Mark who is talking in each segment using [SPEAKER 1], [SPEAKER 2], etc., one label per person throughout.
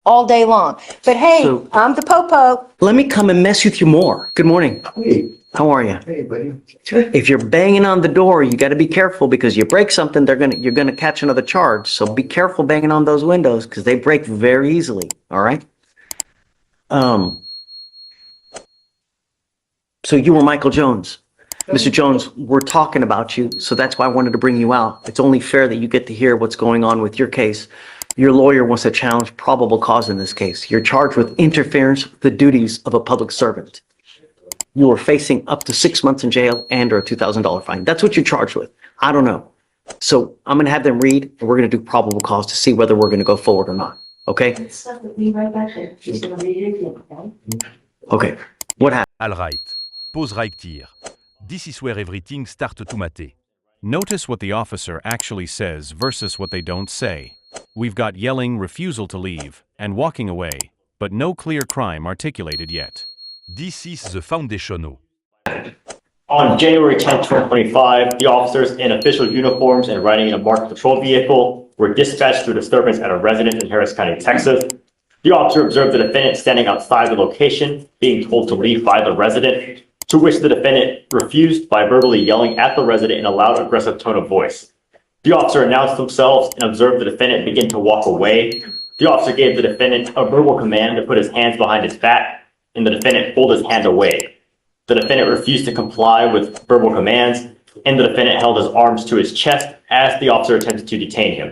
[SPEAKER 1] all day long. But hey,
[SPEAKER 2] So-
[SPEAKER 1] I'm the popo.
[SPEAKER 2] Let me come and mess with you more. Good morning.
[SPEAKER 3] Hey,
[SPEAKER 2] How are you?
[SPEAKER 3] hey, buddy.
[SPEAKER 2] If you're banging on the door, you got to be careful because you break something, you're gonna catch another charge. So be careful banging on those windows because they break very easily. All right. So you were Michael Jones. Mr. Jones, we're talking about you, so that's why I wanted to bring you out. It's only fair that you get to hear what's going on with your case. Your lawyer wants to challenge probable cause in this case. You're charged with interference with the duties of a public servant. You are facing up to 6 months in jail and or a $2,000 fine. That's what you're charged with. I don't know. So I'm going to have them read, and we're going to do probable cause to see whether we're going to go forward or not. Okay?
[SPEAKER 1] Stuff that we right back there. She's gonna read it again, okay?
[SPEAKER 2] Okay. What happened?
[SPEAKER 4] All right. Pause right here. This is where everything starts to matter. Notice what the officer actually says versus what they don't say. We've got yelling, refusal to leave, and walking away, but no clear crime articulated yet. This is the foundational.
[SPEAKER 5] On January 10, 2025, the officers in official uniforms and riding in a marked patrol vehicle were dispatched to a disturbance at a residence in Harris County, Texas. The officer observed the defendant standing outside the location, being told to leave by the resident, to which the defendant refused by verbally yelling at the resident in a loud, aggressive tone of voice. The officer announced themselves and observed the defendant begin to walk away. The officer gave the defendant a verbal command to put his hands behind his back, and the defendant pulled his hand away. The defendant refused to comply with verbal commands, and the defendant held his arms to his chest as the officer attempted to detain him.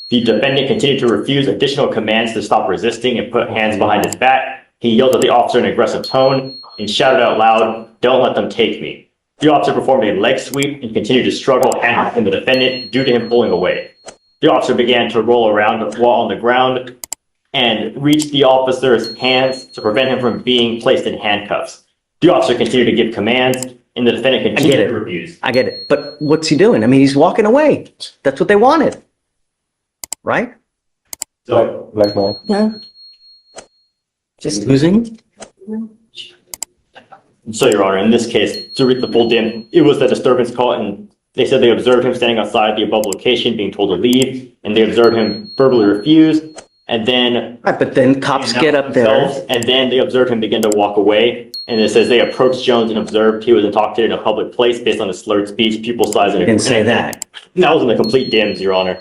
[SPEAKER 5] The defendant continued to refuse additional commands to stop resisting and put hands behind his back. He yelled at the officer in an aggressive tone and shouted out loud, "Don't let them take me." The officer performed a leg sweep and continued to struggle handcuffing the defendant due to him pulling away. The officer began to roll around while on the ground and reached the officer's hands to prevent him from being placed in handcuffs. The officer continued to give commands, and the defendant continued to refuse.
[SPEAKER 2] I get it. But what's he doing? I mean, he's walking away. That's what they wanted. Right?
[SPEAKER 5] So,
[SPEAKER 1] No?
[SPEAKER 2] Just losing?
[SPEAKER 5] Your Honor, in this case, to read the full dim, it was the disturbance call, and they said they observed him standing outside the above location, being told to leave, and they observed him verbally refuse, and then
[SPEAKER 2] Right, but then cops get up there.
[SPEAKER 5] and then they observed him begin to walk away. And it says they approached Jones and observed he was intoxicated in a public place based on his slurred speech, pupil size, and
[SPEAKER 2] Didn't say that.
[SPEAKER 5] That was in the complete dims, Your Honor.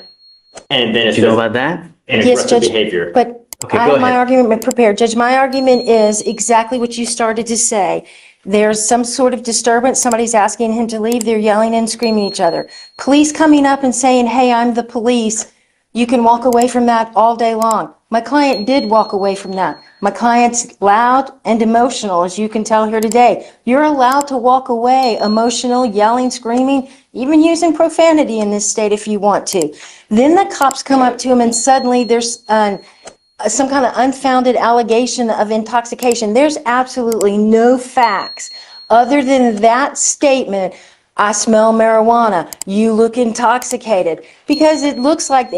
[SPEAKER 5] And then it
[SPEAKER 2] Do you know
[SPEAKER 5] says
[SPEAKER 2] about that?
[SPEAKER 5] and
[SPEAKER 1] Yes,
[SPEAKER 5] aggressive
[SPEAKER 1] Judge,
[SPEAKER 5] behavior.
[SPEAKER 1] but
[SPEAKER 2] Okay,
[SPEAKER 1] I
[SPEAKER 2] go
[SPEAKER 1] have my
[SPEAKER 2] ahead.
[SPEAKER 1] argument prepared. Judge, my argument is exactly what you started to say. There's some sort of disturbance, somebody's asking him to leave, they're yelling and screaming at each other. Police coming up and saying, "Hey, I'm the police," you can walk away from that all day long. My client did walk away from that. My client's loud and emotional, as you can tell here today. You're allowed to walk away emotional, yelling, screaming, even using profanity in this state if you want to. Then the cops come up to him and suddenly there's some kind of unfounded allegation of intoxication. There's absolutely no facts other than that statement. "I smell marijuana. You look intoxicated," because it looks like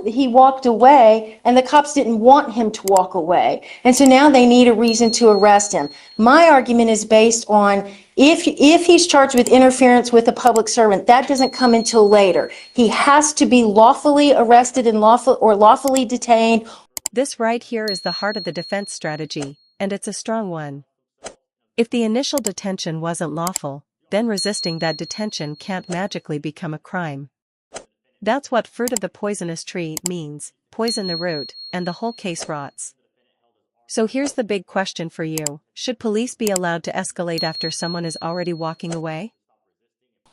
[SPEAKER 1] he walked away and the cops didn't want him to walk away. And so now they need a reason to arrest him. My argument is based on if he's charged with interference with a public servant, that doesn't come until later. He has to be lawfully arrested and lawfully detained.
[SPEAKER 6] This right here is the heart of the defense strategy, and it's a strong one. If the initial detention wasn't lawful, then resisting that detention can't magically become a crime. That's what fruit of the poisonous tree means, poison the root, and the whole case rots. So here's the big question for you: should police be allowed to escalate after someone is already walking away?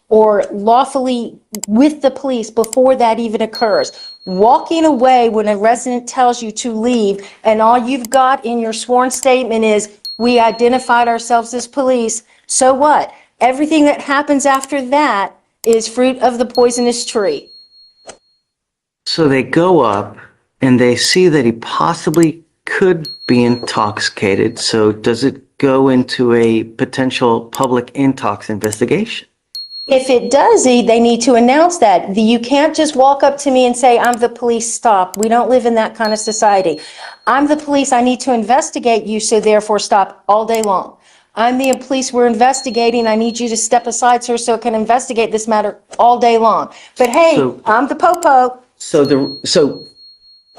[SPEAKER 1] Or lawfully with the police before that even occurs. Walking away when a resident tells you to leave and all you've got in your sworn statement is, "We identified ourselves as police," so what? Everything that happens after that is fruit of the poisonous tree.
[SPEAKER 2] So they go up and they see that he possibly could be intoxicated. So does it go into a potential public intox investigation?
[SPEAKER 1] If it does, they need to announce that. You can't just walk up to me and say, "I'm the police, stop." We don't live in that kind of society. "I'm the police, I need to investigate you, so therefore stop," all day long. "I'm the police, we're investigating, I need you to step aside, sir, so I can investigate this matter," all day long. But hey,
[SPEAKER 2] So-
[SPEAKER 1] I'm the popo.
[SPEAKER 2] So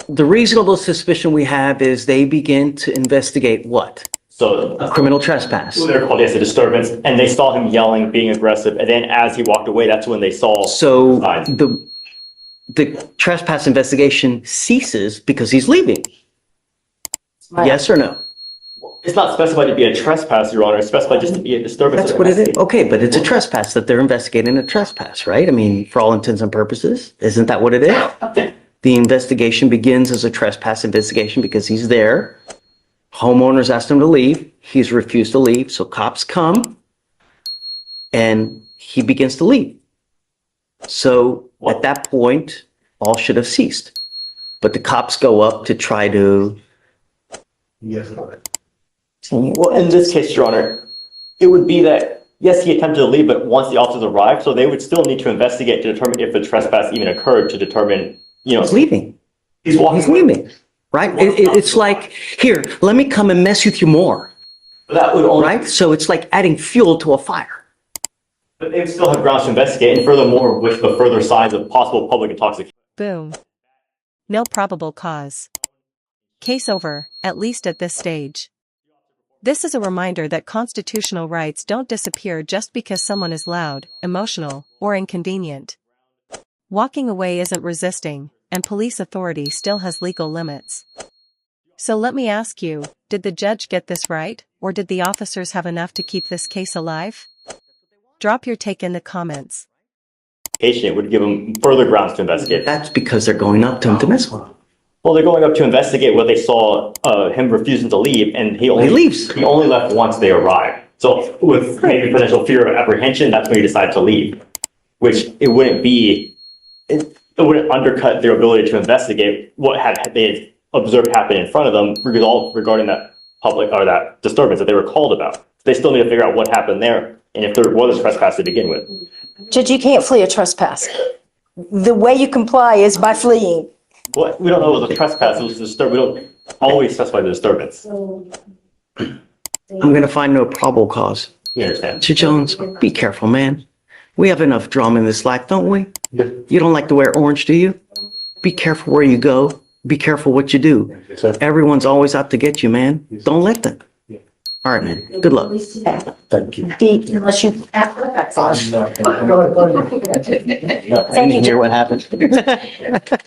[SPEAKER 2] The reasonable suspicion we have is they begin to investigate what?
[SPEAKER 5] So
[SPEAKER 2] A criminal trespass.
[SPEAKER 5] they're called, yes, a disturbance, and they saw him yelling, being aggressive, and then as he walked away, that's when they saw.
[SPEAKER 2] So
[SPEAKER 5] signs.
[SPEAKER 2] the trespass investigation ceases because he's leaving. Yes or no?
[SPEAKER 5] It's not specified to be a trespass, Your Honor. It's specified just to be a disturbance.
[SPEAKER 2] That's what it is. Okay, but it's a trespass that they're investigating a trespass, right? I mean, for all intents and purposes, isn't that what it is? The investigation begins as a trespass investigation because he's there. Homeowners asked him to leave. He's refused to leave. So cops come and he begins to leave. So at that point, all should have ceased. But the cops go up to try to.
[SPEAKER 5] Well, in this case, Your Honor, it would be that, yes, he attempted to leave, but once the officers arrived, so they would still need to investigate to determine if the trespass even occurred, to determine,
[SPEAKER 2] He's leaving.
[SPEAKER 5] He's walking.
[SPEAKER 2] He's leaving, right? It's like, here, let me come and mess with you more,
[SPEAKER 5] That would only.
[SPEAKER 2] right? So it's like adding fuel to a fire.
[SPEAKER 5] But they would still have grounds to investigate, and furthermore, with the further signs of possible public intoxication.
[SPEAKER 6] Boom. No probable cause. Case over, at least at this stage. This is a reminder that constitutional rights don't disappear just because someone is loud, emotional, or inconvenient. Walking away isn't resisting, and police authority still has legal limits. So let me ask you, did the judge get this right, or did the officers have enough to keep this case alive? Drop your take in the comments.
[SPEAKER 5] It would give them further grounds to investigate.
[SPEAKER 2] That's because they're going up to him to mess with him.
[SPEAKER 5] Well, they're going up to investigate what they saw, him refusing to leave, and he
[SPEAKER 2] leaves.
[SPEAKER 5] He only left once they arrived. So with maybe potential fear of apprehension, that's when he decided to leave. Which it wouldn't be, it wouldn't undercut their ability to investigate what they had observed happen in front of them regarding that public or that disturbance that they were called about. They still need to figure out what happened there and if there was a trespass to begin with.
[SPEAKER 1] Judge, you can't flee a trespass. The way you comply is by fleeing.
[SPEAKER 5] Well, we don't know it was a trespass, it was a disturbance. We don't always specify the disturbance.
[SPEAKER 2] I'm going to find no probable cause.
[SPEAKER 5] You understand?
[SPEAKER 2] Mr. Jones, be careful, man. We have enough drama in this life, don't we? You don't like to wear orange, do you? Be careful where you go. Be careful what you do. Everyone's always out to get you, man. Don't let them. All right, man. Good luck.
[SPEAKER 3] Thank you.
[SPEAKER 1] Unless you.
[SPEAKER 2] I didn't hear what happened.